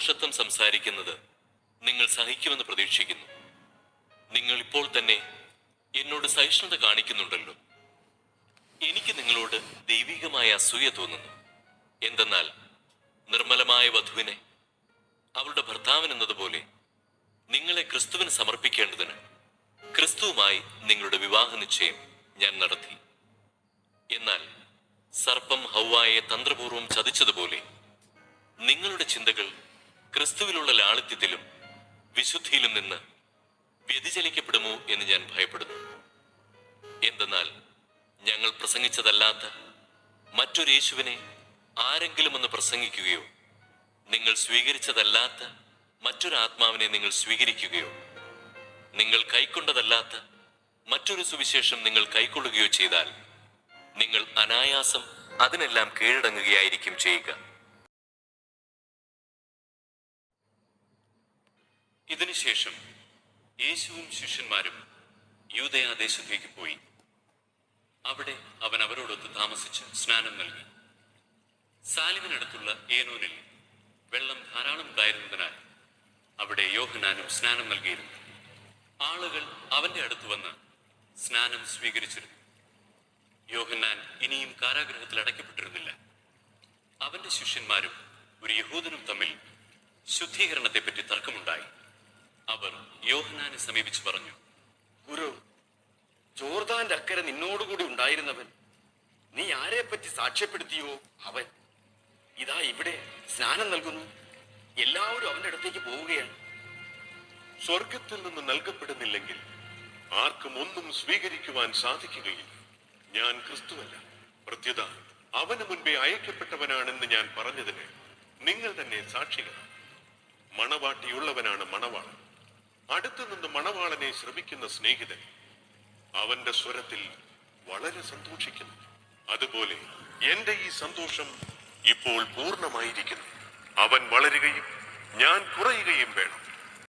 ഭോഷത്വം സംസാരിക്കുന്നത് നിങ്ങൾ സഹിക്കുമെന്ന് പ്രതീക്ഷിക്കുന്നു. നിങ്ങൾ ഇപ്പോൾ തന്നെ എന്നോട് സഹിഷ്ണുത കാണിക്കുന്നുണ്ടല്ലോ. എനിക്ക് നിങ്ങളോട് ദൈവികമായ അസൂയ തോന്നുന്നു. എന്തെന്നാൽ നിർമ്മലമായ വധുവിനെ അവളുടെ ഭർത്താവിനെന്നതുപോലെ നിങ്ങളെ ക്രിസ്തുവിന് സമർപ്പിക്കേണ്ടതിന് ക്രിസ്തുവുമായി നിങ്ങളുടെ വിവാഹ നിശ്ചയം ഞാൻ നടത്തി. എന്നാൽ സർപ്പം ഹൗവായെ തന്ത്രപൂർവം ചതിച്ചതുപോലെ നിങ്ങളുടെ ചിന്തകൾ ക്രിസ്തുവിലുള്ള ലാളിത്യത്തിലും വിശുദ്ധിയിലും നിന്ന് വ്യതിചലിക്കപ്പെടുമോ എന്ന് ഞാൻ ഭയപ്പെടുന്നു. എന്തെന്നാൽ ഞങ്ങൾ പ്രസംഗിച്ചതല്ലാത്ത മറ്റൊരു യേശുവിനെ ആരെങ്കിലും ഒന്ന് പ്രസംഗിക്കുകയോ, നിങ്ങൾ സ്വീകരിച്ചതല്ലാത്ത മറ്റൊരു ആത്മാവിനെ നിങ്ങൾ സ്വീകരിക്കുകയോ, നിങ്ങൾ കൈക്കൊണ്ടതല്ലാത്ത മറ്റൊരു സുവിശേഷം നിങ്ങൾ കൈക്കൊള്ളുകയോ ചെയ്താൽ നിങ്ങൾ അനായാസം അതിനെല്ലാം കീഴടങ്ങുകയായിരിക്കും ചെയ്യുക. ഇതിനുശേഷം യേശുവും ശിഷ്യന്മാരും യൂദയാദേശത്തേക്ക് പോയി. അവിടെ അവൻ അവരോടൊത്ത് താമസിച്ച് സ്നാനം നൽകി. സാലിമിനടുത്തുള്ള ഏനോനിൽ വെള്ളം ധാരാളം ഉണ്ടായിരുന്നതിനാൽ അവിടെ യോഹന്നാനും സ്നാനം നൽകിയിരുന്നു. ആളുകൾ അവന്റെ അടുത്ത് വന്ന് സ്നാനം സ്വീകരിച്ചിരുന്നു. യോഹന്നാൻ ഇനിയും കാരാഗൃഹത്തിൽ അടയ്ക്കപ്പെട്ടിരുന്നില്ല. അവന്റെ ശിഷ്യന്മാരും ഒരു യഹൂദനും തമ്മിൽ ശുദ്ധീകരണത്തെപ്പറ്റി തർക്കമുണ്ടായി. അവർ യോഹന്നാനെ സമീപിച്ചു പറഞ്ഞു, ഗുരു, ജോർദാന്റെ അക്കരെ നിന്നോടുകൂടി ഉണ്ടായിരുന്നവൻ, നീ ആരെപ്പറ്റി സാക്ഷ്യപ്പെടുത്തിയോ അവൻ ഇതാ ഇവിടെ സ്നാനം നൽകുന്നു. എല്ലാവരും അവന്റെ അടുത്തേക്ക് പോവുകയാണ്. സ്വർഗത്തിൽ നിന്ന് നൽകപ്പെടുന്നില്ലെങ്കിൽ ആർക്കും ഒന്നും സ്വീകരിക്കുവാൻ സാധിക്കുകയില്ല. ഞാൻ ക്രിസ്തുവല്ല, പ്രത്യുത അവന് മുൻപേ അയക്കപ്പെട്ടവനാണെന്ന് ഞാൻ പറഞ്ഞതിന് നിങ്ങൾ തന്നെ സാക്ഷികളാണ്. മണവാട്ടിയുള്ളവനാണ് മണവാളൻ. അടുത്തുനിന്ന് മണവാളനെ ശ്രമിക്കുന്ന സ്നേഹിതൻ അവന്റെ സ്വരത്തിൽ വളരെ സന്തോഷിക്കുന്നു. അതുപോലെ എന്റെ ഈ സന്തോഷം ഇപ്പോൾ പൂർണ്ണമായിരിക്കുന്നു. അവൻ വളരുകയും ഞാൻ കുറയുകയും വേണം.